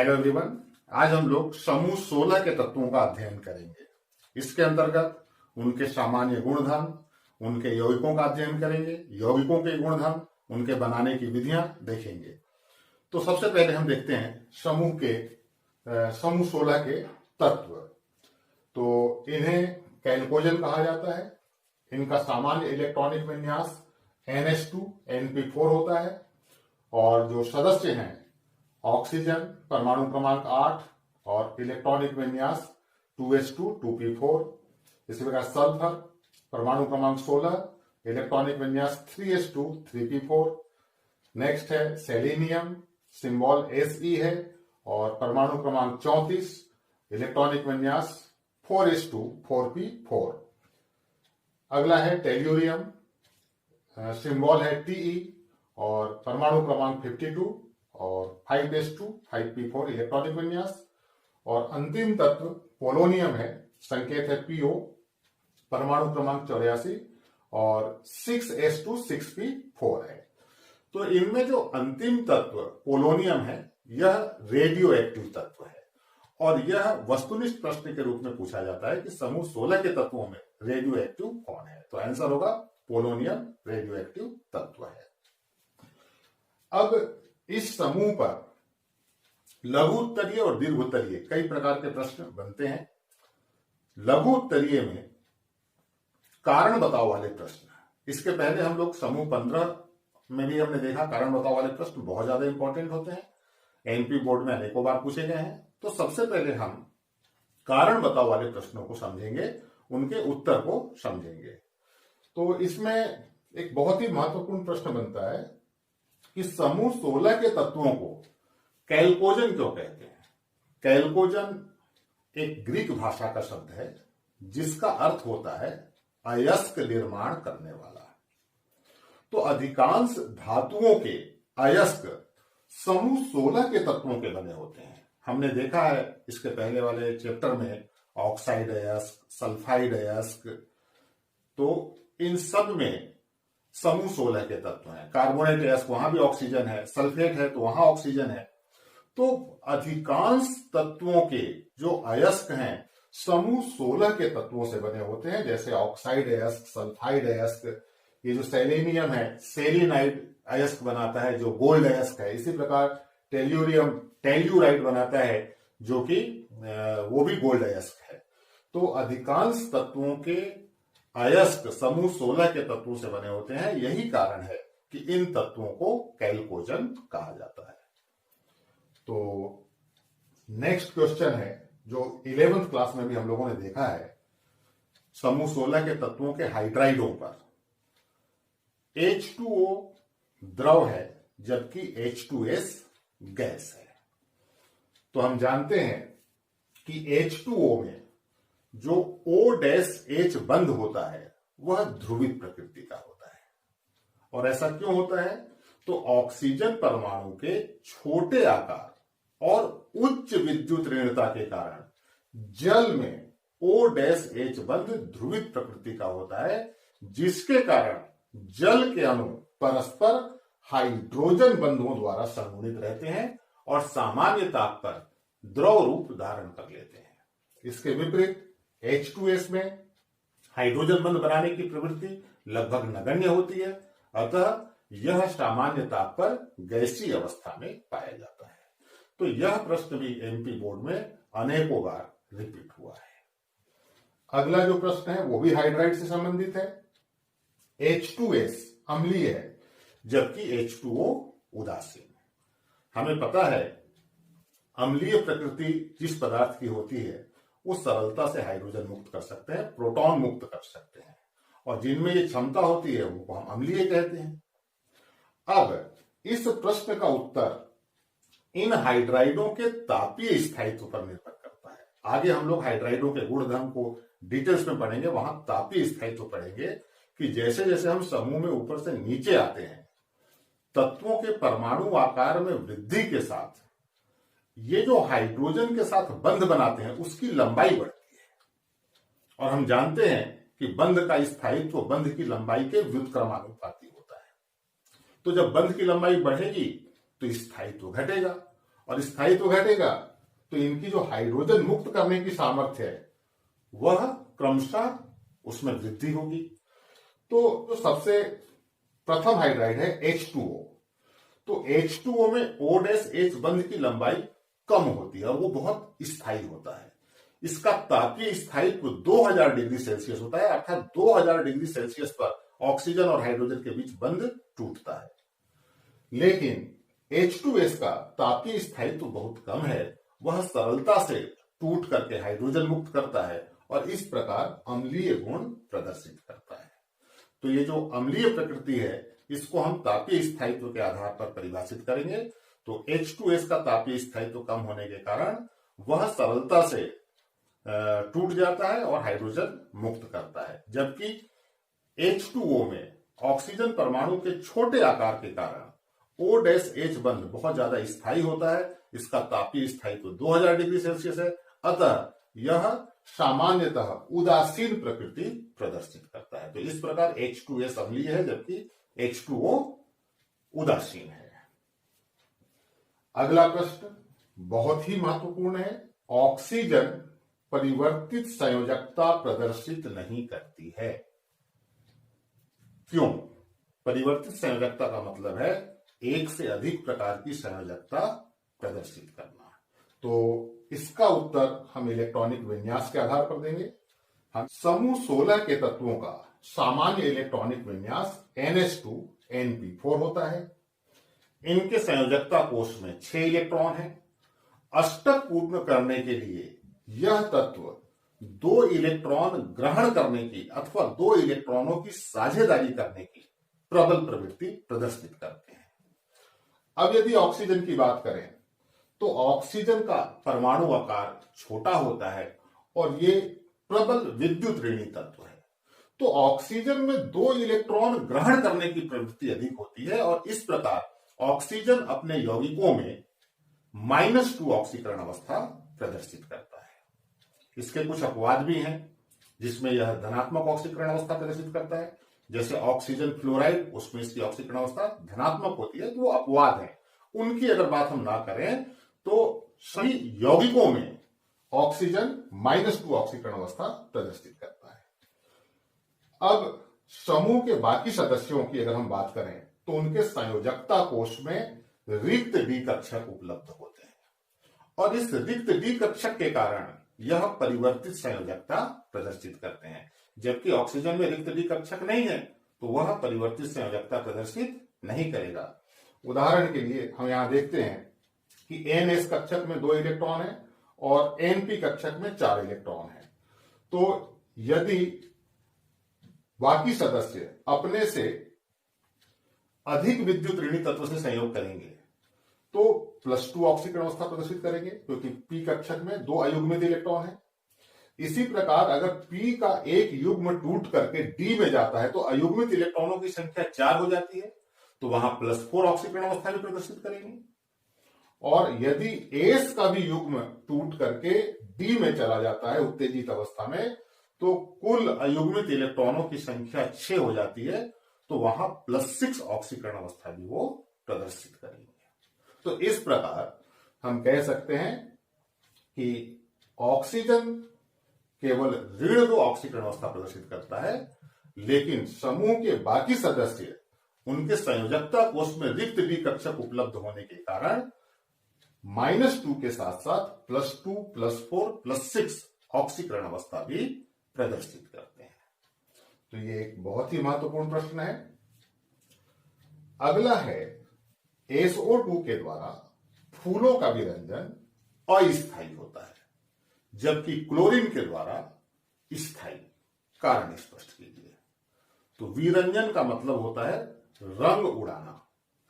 Hello everyone. आज हम लोग समूह 16 के तत्वों का अध्ययन करेंगे। इसके अंतर्गत उनके सामान्य गुणधर्म, उनके यौगिकों का अध्ययन करेंगे, यौगिकों के गुणधर्म, उनके बनाने की विधियां देखेंगे। तो सबसे पहले हम देखते हैं समूह 16 के तत्व। तो इन्हें कैल्कोजन कहा जाता है। इनका सामान्य इलेक्ट्रॉनिक विन्यास NH2 NP4 होता है और जो सदस्य हैं ऑक्सीजन परमाणु क्रमांक 8 और इलेक्ट्रॉनिक विन्यास 2s2 2p4। इसी प्रकार सल्फर परमाणु क्रमांक 16 इलेक्ट्रॉनिक विन्यास 3s2 3p4। नेक्स्ट है सेलेनियम, सिंबल Se है और परमाणु क्रमांक 34 इलेक्ट्रॉनिक विन्यास 4s2 4p4। अगला है टेल्यूरियम, सिंबल है Te और परमाणु क्रमांक 52 और 5s2 5p4 इलेक्ट्रॉनिक विन्यास। और अंतिम तत्व पोलोनियम है, संकेत है Po, परमाणु क्रमांक 84 और 6s2 6p4 है। तो इनमें जो अंतिम तत्व पोलोनियम है यह रेडियो एक्टिव तत्व है और यह वस्तुनिष्ठ प्रश्न के रूप में पूछा जाता है कि समूह 16 के तत्वों में रेडियो एक्टिव कौन है। तो आंसर होगा पोलोनियम रेडियो एक्टिव तत्व है। अब इस समूह पर लघु उत्तरीय और दीर्घ उत्तरीय कई प्रकार के प्रश्न बनते हैं। लघु उत्तरीय में कारण बताओ वाले प्रश्न, इसके पहले हम लोग समूह 15 में भी हमने देखा कारण बताओ वाले प्रश्न बहुत ज्यादा इंपॉर्टेंट होते हैं, एमपी बोर्ड में अनेकों बार पूछे गए हैं। तो सबसे पहले हम कारण बताओ वाले प्रश्नों को समझेंगे, उनके उत्तर को समझेंगे। तो इसमें एक बहुत ही महत्वपूर्ण प्रश्न बनता है कि समूह 16 के तत्वों को कैल्कोजन क्यों कहते हैं। कैल्कोजन एक ग्रीक भाषा का शब्द है जिसका अर्थ होता है अयस्क निर्माण करने वाला। तो अधिकांश धातुओं के अयस्क समूह 16 के तत्वों के बने होते हैं। हमने देखा है इसके पहले वाले चैप्टर में ऑक्साइड अयस्क, सल्फाइड अयस्क, तो इन सब में समूह 16 के तत्व हैं। कार्बोनेट अयस्क वहां भी ऑक्सीजन है, सल्फेट है तो वहां ऑक्सीजन है। तो अधिकांश तत्वों के जो अयस्क हैं समूह 16 के तत्वों से बने होते हैं, जैसे ऑक्साइड अयस्क, सल्फाइड अयस्क, ये जो सेलेनियम है सेलेनाइड अयस्क बनाता है जो गोल्ड अयस्क है। इसी प्रकार टेल्यूरियम टेल्यूराइड बनाता है जो कि वो भी गोल्ड अयस्क है। तो अधिकांश तत्वों के अयस्क समूह 16 के तत्वों से बने होते हैं। यही कारण है कि इन तत्वों को कैल्कोजन कहा जाता है। तो नेक्स्ट क्वेश्चन है जो 11th क्लास में भी हम लोगों ने देखा है, समूह 16 के तत्वों के हाइड्राइडों पर। H2O द्रव है जबकि H2S गैस है। तो हम जानते हैं कि H2O में जो O-H बंध होता है वह ध्रुवित प्रकृति का होता है। और ऐसा क्यों होता है? तो ऑक्सीजन परमाणु के छोटे आकार और उच्च विद्युत ऋणता के कारण जल में O-H बंध ध्रुवित प्रकृति का होता है, जिसके कारण जल के अणु परस्पर हाइड्रोजन बंधों द्वारा संगुणित रहते हैं और सामान्य ताप पर द्रव रूप धारण कर लेते हैं। इसके विपरीत H2S में हाइड्रोजन बंध बनाने की प्रवृत्ति लगभग नगण्य होती है, अतः यह सामान्य ताप पर गैसीय अवस्था में पाया जाता है। तो यह प्रश्न भी एमपी बोर्ड में अनेकों बार रिपीट हुआ है। अगला जो प्रश्न है वो भी हाइड्राइड से संबंधित है। H2S अम्लीय है जबकि H2O उदासीन। हमें पता है अम्लीय प्रकृति जिस पदार्थ की होती है वो सरलता से हाइड्रोजन मुक्त कर सकते हैं, प्रोटॉन मुक्त कर सकते हैं, और जिनमें ये क्षमता होती है वो हम अम्लीय कहते हैं। अब इस प्रश्न का उत्तर इन हाइड्राइडों के तापीय स्थायित्व पर निर्भर करता है। आगे हम लोग हाइड्राइडों के गुणधर्म को डिटेल्स में पढ़ेंगे, वहां तापीय स्थायित्व पढ़ेंगे कि जैसे जैसे हम समूह में ऊपर से नीचे आते हैं तत्वों के परमाणु आकार में वृद्धि के साथ ये जो हाइड्रोजन के साथ बंध बनाते हैं उसकी लंबाई बढ़ती है। और हम जानते हैं कि बंध का स्थायित्व बंध की लंबाई के व्युत्क्रमानुपाती होता है। तो जब बंध की लंबाई बढ़ेगी तो स्थायित्व घटेगा और स्थायित्व घटेगा तो इनकी जो हाइड्रोजन मुक्त करने की सामर्थ्य है वह क्रमशः उसमें वृद्धि होगी। तो जो सबसे प्रथम हाइड्राइड है H2O, तो H2O में O-H बंध की लंबाई कम होती है और वो बहुत स्थायी होता है। इसका तापीय स्थायित्व 2000 डिग्री सेल्सियस होता है, अर्थात 2000 डिग्री सेल्सियस पर ऑक्सीजन और हाइड्रोजन के बीच बंध टूटता है। लेकिन H2S का तापीय स्थायित्व बहुत कम है, वह सरलता से टूट करके हाइड्रोजन मुक्त करता है और इस प्रकार अम्लीय गुण प्रदर्शित करता है। तो ये जो अम्लीय प्रकृति है इसको हम तापीय स्थायित्व के आधार पर परिभाषित करेंगे। तो H2S का तापीय स्थायित्व कम होने के कारण वह सरलता से टूट जाता है और हाइड्रोजन मुक्त करता है, जबकि H2O में ऑक्सीजन परमाणु के छोटे आकार के कारण O-H बंध बहुत ज्यादा स्थायी होता है। इसका तापीय स्थायित्व 2000 डिग्री सेल्सियस है, अतः यह सामान्यतः उदासीन प्रकृति प्रदर्शित करता है। तो इस प्रकार H2S अम्लीय है जबकि H2O उदासीन है। अगला प्रश्न बहुत ही महत्वपूर्ण है। ऑक्सीजन परिवर्तित संयोजकता प्रदर्शित नहीं करती है, क्यों? परिवर्तित संयोजकता का मतलब है एक से अधिक प्रकार की संयोजकता प्रदर्शित करना। तो इसका उत्तर हम इलेक्ट्रॉनिक विन्यास के आधार पर देंगे। हम समूह 16 के तत्वों का सामान्य इलेक्ट्रॉनिक विन्यास NH2NP4 होता है। इनके संयोजकता कोश में 6 इलेक्ट्रॉन है। अष्टक पूर्ण करने के लिए यह तत्व 2 इलेक्ट्रॉन ग्रहण करने की अथवा 2 इलेक्ट्रॉनों की साझेदारी करने की प्रबल प्रवृत्ति प्रदर्शित करते हैं। अब यदि ऑक्सीजन की बात करें तो ऑक्सीजन का परमाणु आकार छोटा होता है और ये प्रबल विद्युत ऋणी तत्व है। तो ऑक्सीजन में 2 इलेक्ट्रॉन ग्रहण करने की प्रवृत्ति अधिक होती है और इस प्रकार ऑक्सीजन अपने यौगिकों में -2 ऑक्सीकरण अवस्था प्रदर्शित करता है। इसके कुछ अपवाद भी हैं जिसमें यह धनात्मक ऑक्सीकरण अवस्था प्रदर्शित करता है, जैसे ऑक्सीजन फ्लोराइड, उसमें इसकी ऑक्सीकरण अवस्था धनात्मक होती है, तो वो अपवाद है। उनकी अगर बात हम ना करें तो सभी यौगिकों में ऑक्सीजन -2 ऑक्सीकरण अवस्था प्रदर्शित करता है। अब समूह के बाकी सदस्यों की अगर हम बात करें तो उनके संयोजकता कोश में रिक्त डी कक्षक उपलब्ध होते हैं और इस रिक्त डी कक्षक के कारण यह परिवर्तित संयोजकता प्रदर्शित करते हैं, जबकि ऑक्सीजन में रिक्त डी कक्षक नहीं है तो वह परिवर्तित संयोजकता प्रदर्शित नहीं करेगा। उदाहरण के लिए हम यहां देखते हैं कि NS कक्षक में 2 इलेक्ट्रॉन है और NP कक्षक में 4 इलेक्ट्रॉन है। तो यदि बाकी सदस्य अपने से अधिक विद्युत ऋणी तत्व से संयोग करेंगे तो +2 ऑक्सीकरण अवस्था प्रदर्शित करेंगे, क्योंकि P कक्षक में 2 अयुग्मित इलेक्ट्रॉन है। इसी प्रकार अगर P का एक युग्म टूट करके D में जाता है तो अयुग्मित इलेक्ट्रॉनों की संख्या 4 हो जाती है, तो वहां +4 ऑक्सीकरण अवस्था भी प्रदर्शित करेंगे। और यदि S का भी युग्म टूट करके D में चला जाता है उत्तेजित अवस्था में, तो कुल अयुग्मित इलेक्ट्रॉनों की संख्या 6 हो जाती है, तो वहां +6 ऑक्सीकरण अवस्था भी वो प्रदर्शित करेंगे। तो इस प्रकार हम कह सकते हैं कि ऑक्सीजन केवल ऋण 2 ऑक्सीकरण अवस्था प्रदर्शित करता है, लेकिन समूह के बाकी सदस्य उनके संयोजकता कोश में रिक्त डी कक्षक उपलब्ध होने के कारण -2 के साथ साथ +2, +4, +6 ऑक्सीकरण अवस्था भी प्रदर्शित करते हैं। तो ये एक बहुत ही महत्वपूर्ण प्रश्न है। अगला है SO2 के द्वारा फूलों का विरंजन अस्थायी होता है, जबकि क्लोरीन के द्वारा स्थायी। कारण स्पष्ट कीजिए। तो विरंजन का मतलब होता है रंग उड़ाना,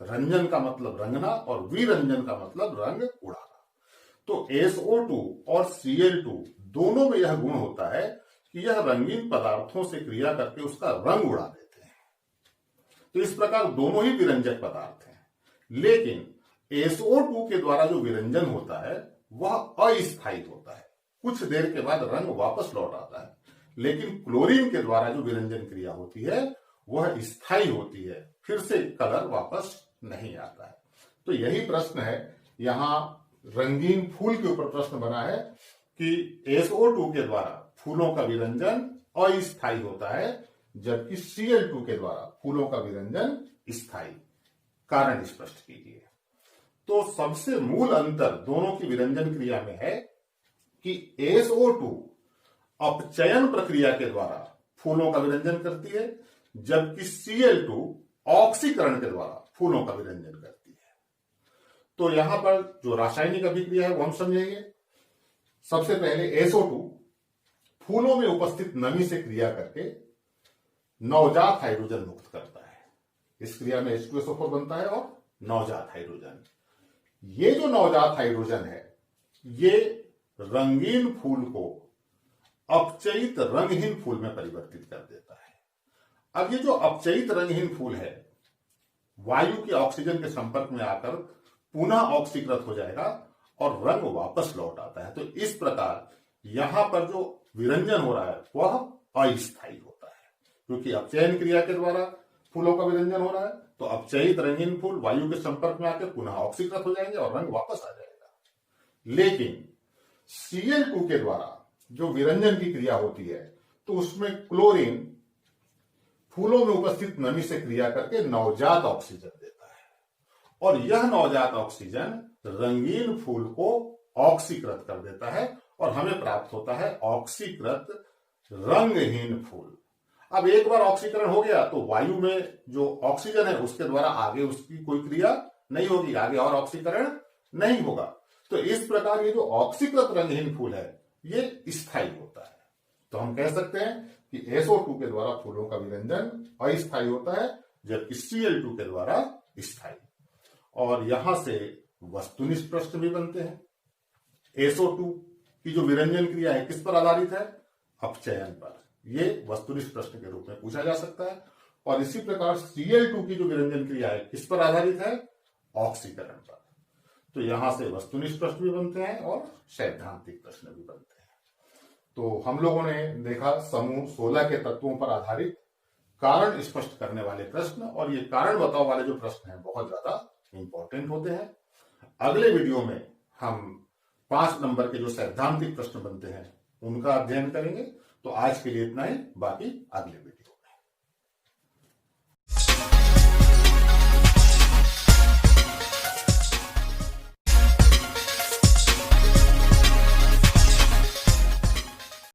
रंजन का मतलब रंगना और विरंजन का मतलब रंग उड़ाना। तो SO2 और Cl2 दोनों में यह गुण होता है कि यह रंगीन पदार्थों से क्रिया करके उसका रंग उड़ा देते हैं। तो इस प्रकार दोनों ही विरंजक पदार्थ हैं, लेकिन SO2 के द्वारा जो विरंजन होता है वह अस्थायी होता है, कुछ देर के बाद रंग वापस लौट आता है। लेकिन क्लोरीन के द्वारा जो विरंजन क्रिया होती है वह स्थायी होती है, फिर से कलर वापस नहीं आता है। तो यही प्रश्न है। यहां रंगीन फूल के ऊपर प्रश्न बना है कि SO2 के द्वारा फूलों का विरंजन अस्थायी होता है, जबकि Cl2 के द्वारा फूलों का विरंजन स्थायी। कारण स्पष्ट कीजिए। तो सबसे मूल अंतर दोनों की विरंजन क्रिया में है कि SO2 अपचयन प्रक्रिया के द्वारा फूलों का विरंजन करती है, जबकि Cl2 ऑक्सीकरण के द्वारा फूलों का विरंजन करती है। तो यहां पर जो रासायनिक अभिक्रिया है वो हम समझेंगे। सबसे पहले SO2 फूलों में उपस्थित नमी से क्रिया करके नवजात हाइड्रोजन मुक्त करता है। इस क्रिया में H2SO4 बनता है और नवजात हाइड्रोजन। ये जो नवजात हाइड्रोजन है ये रंगीन फूल को अपचयित रंगहीन फूल में परिवर्तित कर देता है। अब ये जो अपचयित रंगहीन फूल है वायु के ऑक्सीजन के संपर्क में आकर पुनः ऑक्सीकृत हो जाएगा और रंग वापस लौट आता है। तो इस प्रकार यहां पर जो विरंजन हो रहा है वह अस्थायी होता है, क्योंकि अपचयन क्रिया के द्वारा फूलों का विरंजन हो रहा है। तो अपचयित रंगीन फूल वायु के संपर्क में आकर पुनः ऑक्सीकृत हो जाएंगे और रंग वापस आ जाएगा। लेकिन Cl2 के द्वारा जो विरंजन की क्रिया होती है तो उसमें क्लोरीन फूलों में उपस्थित नमी से क्रिया करके नवजात ऑक्सीजन देता है और यह नवजात ऑक्सीजन रंगीन फूल को ऑक्सीकृत कर देता है और हमें प्राप्त होता है ऑक्सीकृत रंगहीन फूल। अब एक बार ऑक्सीकरण हो गया तो वायु में जो ऑक्सीजन है उसके द्वारा आगे उसकी कोई क्रिया नहीं होगी, आगे और ऑक्सीकरण नहीं होगा। तो इस प्रकार ये जो ऑक्सीकृत रंगहीन फूल है ये स्थायी होता है। तो हम कह सकते हैं कि SO2 के द्वारा फूलों का विरंजन अस्थायी होता है, जबकि Cl2 के द्वारा स्थायी। और यहां से वस्तुनिष्ठ प्रश्न भी बनते हैं। SO2 की जो विरंजन क्रिया है किस पर आधारित है? अपचयन पर। ये वस्तुनिष्ठ प्रश्न के रूप में पूछा जा सकता है। और इसी प्रकार Cl2 की जो विरंजन क्रिया है किस पर आधारित है? ऑक्सीकरण पर। तो यहां से वस्तुनिष्ठ प्रश्न भी बनते हैं और सैद्धांतिक प्रश्न भी बनते हैं। तो हम लोगों ने देखा समूह 16 के तत्वों पर आधारित कारण स्पष्ट करने वाले प्रश्न, और ये कारण बताओ वाले जो प्रश्न हैं बहुत ज्यादा इंपॉर्टेंट होते हैं। अगले वीडियो में हम 5 नंबर के जो सैद्धांतिक प्रश्न बनते हैं उनका अध्ययन करेंगे। तो आज के लिए इतना ही, बाकी अगले वीडियो।